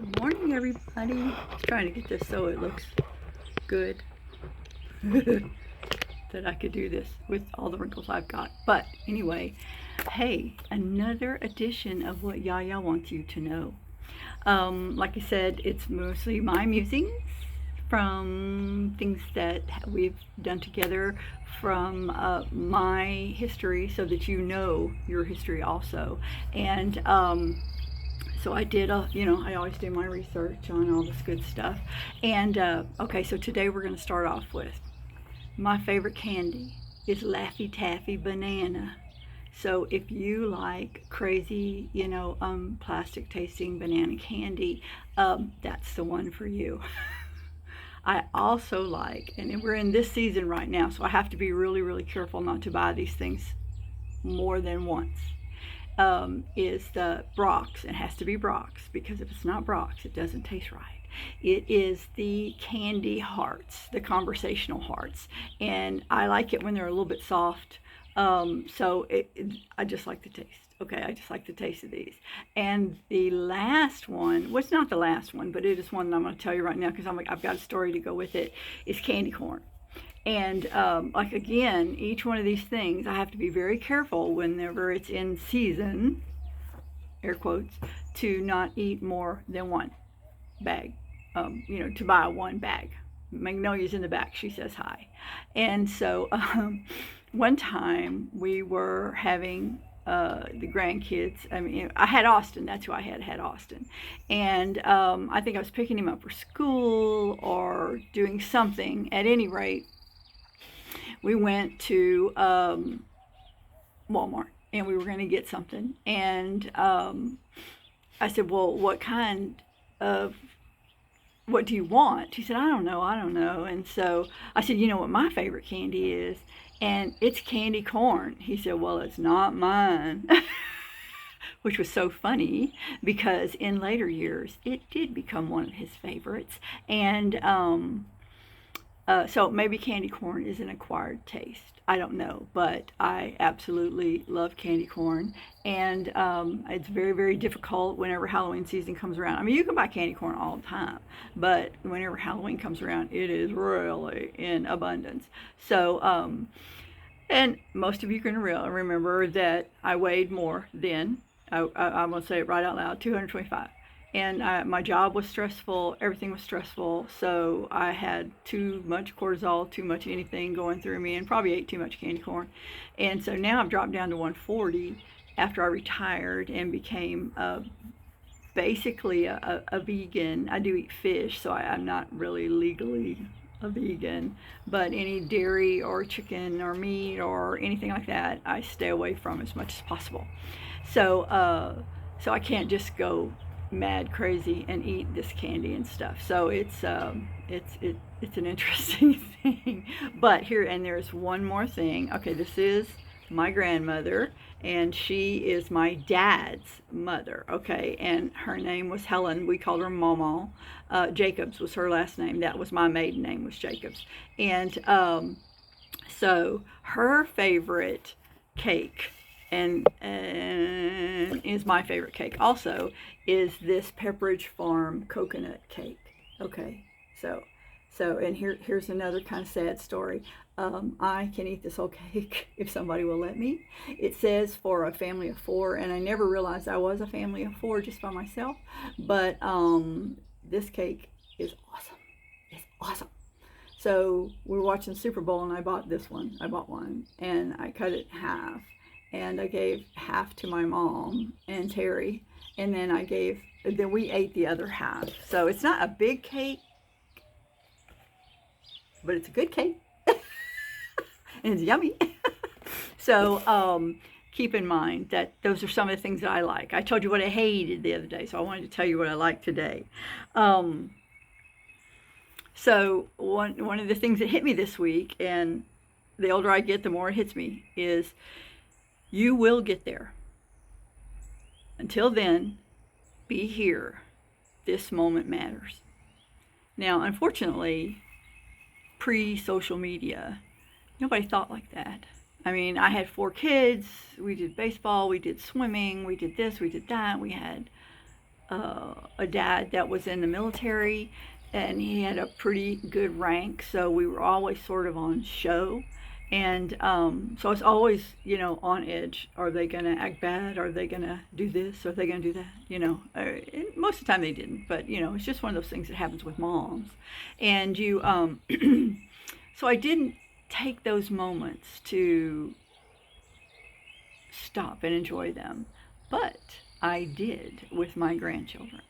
Good morning, everybody. Just trying to get this so it looks good that I could do this with all the wrinkles I've got. But anyway, hey, another edition of what Yaya wants you to know. Like I said, it's mostly my musings from things that we've done together from my history so that you know your history also. And so I did I always do my research on all this good stuff. And okay, so today we're going to start off with my favorite candy is Laffy Taffy Banana. So if you like crazy, plastic tasting banana candy, that's the one for you. I also like, and we're in this season right now, so I have to be really, really careful not to buy these things more than once. Is the Brock's. It has to be Brock's because if it's not Brock's, it doesn't taste right. It is the candy hearts, the conversational hearts, and I like it when they're a little bit soft. I just like the taste. Okay, I just like the taste of these. And the last one, well, it's not the last one, but it is one that I'm going to tell you right now because I've got a story to go with it, is candy corn. And like again, each one of these things, I have to be very careful whenever it's in season, air quotes, to not eat more than one bag. To buy one bag. Magnolia's in the back. She says hi. And so one time we were having the grandkids. I mean, I had Austin. That's who I had Austin. And I think I was picking him up for school or doing something. At any rate, we went to Walmart and we were going to get something. And I said, well, what do you want? He said, I don't know. And so I said, you know what my favorite candy is? And it's candy corn. He said, well, it's not mine. Which was so funny because in later years, it did become one of his favorites. And so maybe candy corn is an acquired taste. I don't know, but I absolutely love candy corn, and it's very, very difficult whenever Halloween season comes around. I mean, you can buy candy corn all the time, but whenever Halloween comes around, it is really in abundance. So, and most of you can remember that I weighed more then. I'm going to say it right out loud, 225. And my job was stressful, everything was stressful, so I had too much cortisol, too much anything going through me, and probably ate too much candy corn. And so now I've dropped down to 140 after I retired and became basically a vegan. I do eat fish, so I'm not really legally a vegan, but any dairy or chicken or meat or anything like that, I stay away from as much as possible. So I can't just go mad crazy and eat this candy and stuff. So it's an interesting thing. But there's one more thing. Okay, this is my grandmother, and she is my dad's mother. Okay, and her name was Helen. We called her Mama. Jacobs was her last name. That was my maiden name, was Jacobs. And so her favorite cake, and is my favorite cake also, is this Pepperidge Farm coconut cake. Okay, so and here's another kind of sad story. I can eat this whole cake if somebody will let me. It says for a family of 4, and I never realized I was a family of 4 just by myself. But this cake is awesome. It's awesome. So we were watching the Super Bowl, and I bought this one. I bought one, and I cut it in half. And I gave half to my mom and Terry, and then we ate the other half. So it's not a big cake, but it's a good cake, and it's yummy. So keep in mind that those are some of the things that I like. I told you what I hated the other day, so I wanted to tell you what I like today. So one of the things that hit me this week, and the older I get, the more it hits me, is you will get there. Until then, be here. This moment matters. Now, unfortunately, pre-social media, nobody thought like that. I mean, I had 4 kids. We did baseball, we did swimming, we did this, we did that. We had a dad that was in the military, and he had a pretty good rank, so we were always sort of on show. And so I was always, on edge. Are they going to act bad? Are they going to do this? Are they going to do that? And most of the time they didn't, but it's just one of those things that happens with moms. And so I didn't take those moments to stop and enjoy them, but I did with my grandchildren.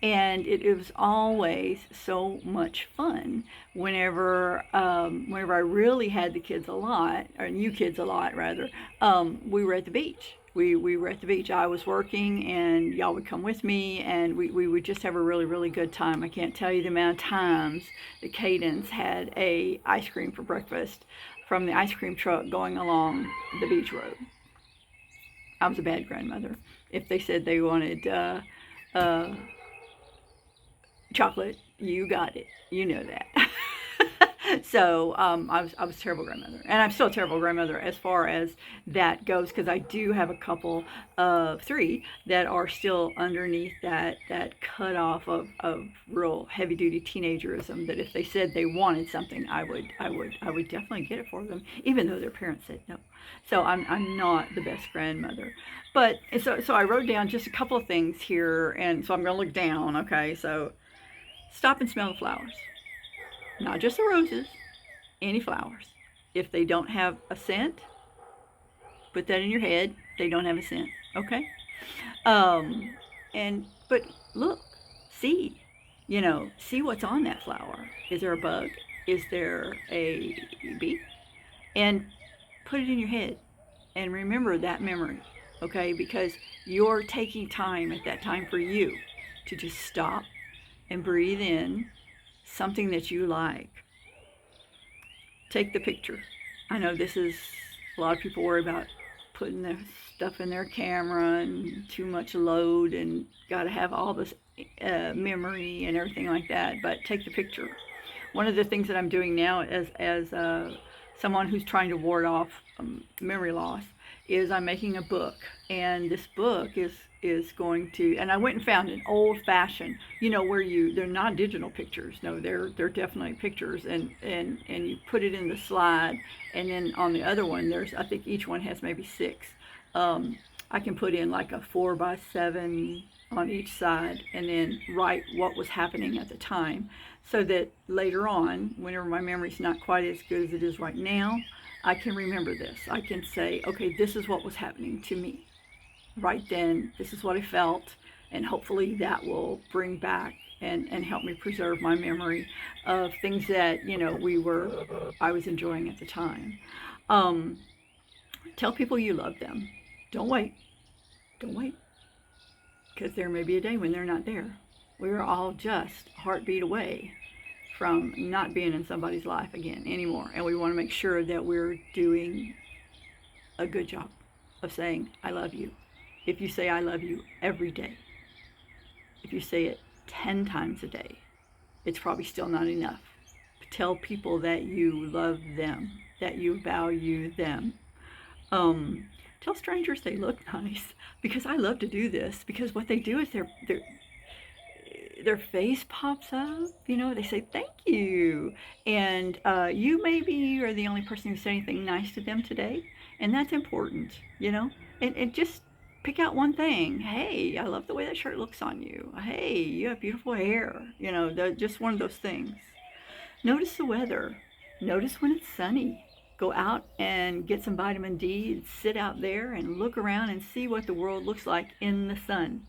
And it was always so much fun whenever I really had the kids a lot, or you kids a lot rather. We were at the beach. We were at the beach. I was working, and y'all would come with me, and we would just have a really, really good time. I can't tell you the amount of times that Cadence had a ice cream for breakfast from the ice cream truck going along the beach road. I was a bad grandmother. If they said they wanted chocolate, you got it. You know that. So I was a terrible grandmother, and I'm still a terrible grandmother as far as that goes, because I do have a couple of 3 that are still underneath that cutoff of real heavy duty teenagerism. That if they said they wanted something, I would definitely get it for them, even though their parents said no. So I'm not the best grandmother. But so I wrote down just a couple of things here, and so I'm going to look down. Okay, so stop and smell the flowers. Not just the roses, any flowers. If they don't have a scent, put that in your head. They don't have a scent, okay? But look, see what's on that flower. Is there a bug? Is there a bee? And put it in your head and remember that memory, okay? Because you're taking time at that time for you to just stop and breathe in something that you like. Take the picture. I know a lot of people worry about putting their stuff in their camera and too much load and got to have all this memory and everything like that, but take the picture. One of the things that I'm doing now as someone who's trying to ward off memory loss is I'm making a book, and this book is going to, and I went and found an old-fashioned, where they're not digital pictures. No, they're definitely pictures, and you put it in the slide, and then on the other one I think each one has maybe 6. I can put in like a 4x7 on each side, and then write what was happening at the time, so that later on, whenever my memory's not quite as good as it is right now, I can remember this. I can say, okay, this is what was happening to me right then. This is what I felt, and hopefully that will bring back and help me preserve my memory of things that I was enjoying at the time. Tell people you love them. Don't wait, because there may be a day when they're not there. We're all just a heartbeat away from not being in somebody's life again anymore, and we want to make sure that we're doing a good job of saying I love you. If you say I love you every day, if you say it 10 times a day, it's probably still not enough. Tell people that you love them, that you value them. Tell strangers they look nice, because I love to do this, because what they do is their face pops up, they say thank you, and you maybe are the only person who said anything nice to them today, and that's important, and just pick out one thing. Hey, I love the way that shirt looks on you. Hey, you have beautiful hair. Just one of those things. Notice the weather. Notice when it's sunny. Go out and get some vitamin D and sit out there and look around and see what the world looks like in the sun.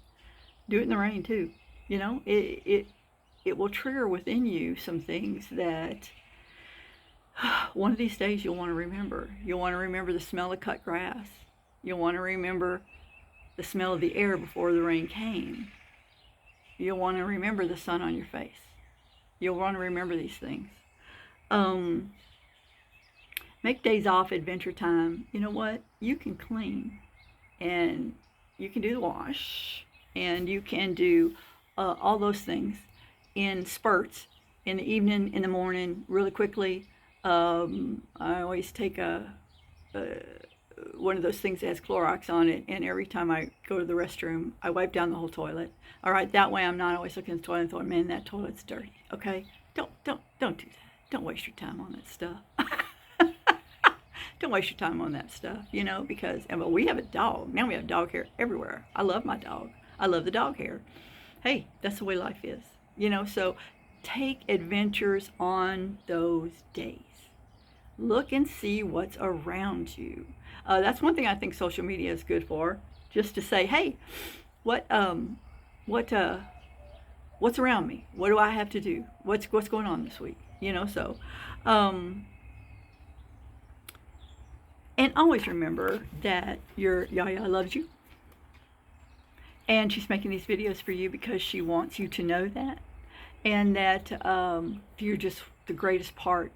Do it in the rain too. It will trigger within you some things that one of these days you'll want to remember. You'll want to remember the smell of cut grass. You'll want to remember the smell of the air before the rain came. You'll want to remember the sun on your face. You'll want to remember these things. Make days off adventure time. You know what? You can clean, and you can do the wash, and you can do all those things in spurts, in the evening, in the morning, really quickly. I always take a one of those things that has Clorox on it, and every time I go to the restroom, I wipe down the whole toilet. All right, that way I'm not always looking at the toilet and thought, man, that toilet's dirty. Okay, don't do that. Don't waste your time on that stuff. Don't waste your time on that stuff, you know, because but we have a dog. Now we have dog hair everywhere. I love my dog. I love the dog hair. Hey, that's the way life is, you know, so take adventures on those days. Look and see what's around you. That's one thing I think social media is good for, just to say, hey, what what what's around me? What do I have to do? What's going on this week? You know, so and always remember that your Yaya loves you, and she's making these videos for you because she wants you to know that, and that you're just the greatest part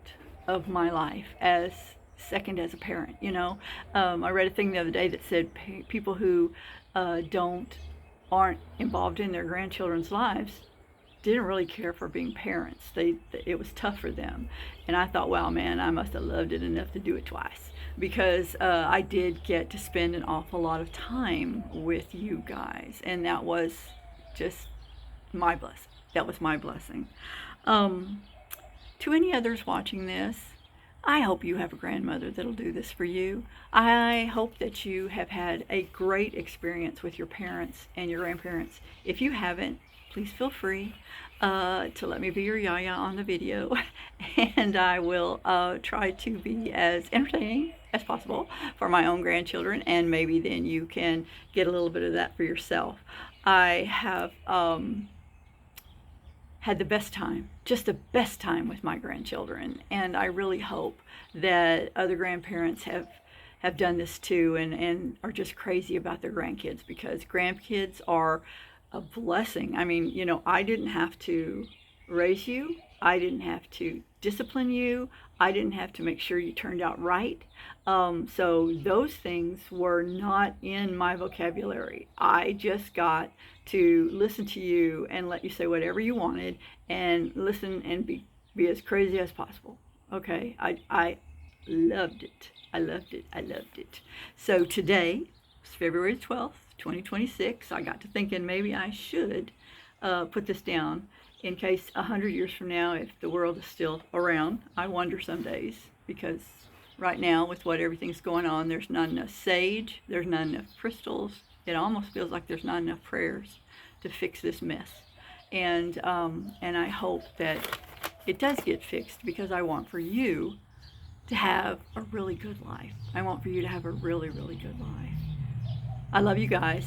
of my life as second as a parent. You know, I read a thing the other day that said people who aren't involved in their grandchildren's lives didn't really care for being parents. It was tough for them, and I thought, wow, man, I must have loved it enough to do it twice, because I did get to spend an awful lot of time with you guys, and that was just my blessing. That was my blessing. To any others watching this, I hope you have a grandmother that'll do this for you. I hope that you have had a great experience with your parents and your grandparents. If you haven't, please feel free to let me be your Yaya on the video, and I will try to be as entertaining as possible for my own grandchildren, and maybe then you can get a little bit of that for yourself. I have had the best time, just the best time with my grandchildren, and I really hope that other grandparents have done this too, and are just crazy about their grandkids, because grandkids are a blessing. I mean, you know, I didn't have to raise you. I didn't have to discipline you. I didn't have to make sure you turned out right. So those things were not in my vocabulary. I just got to listen to you and let you say whatever you wanted, and listen and be as crazy as possible. Okay, I loved it. I loved it. I loved it. So today is February 12th, 2026. I got to thinking maybe I should put this down in case 100 years from now, if the world is still around. I wonder some days, because right now with what everything's going on, there's not enough sage, there's not enough crystals. It almost feels like there's not enough prayers to fix this mess. And I hope that it does get fixed, because I want for you to have a really good life. I want for you to have a really, really good life. I love you guys.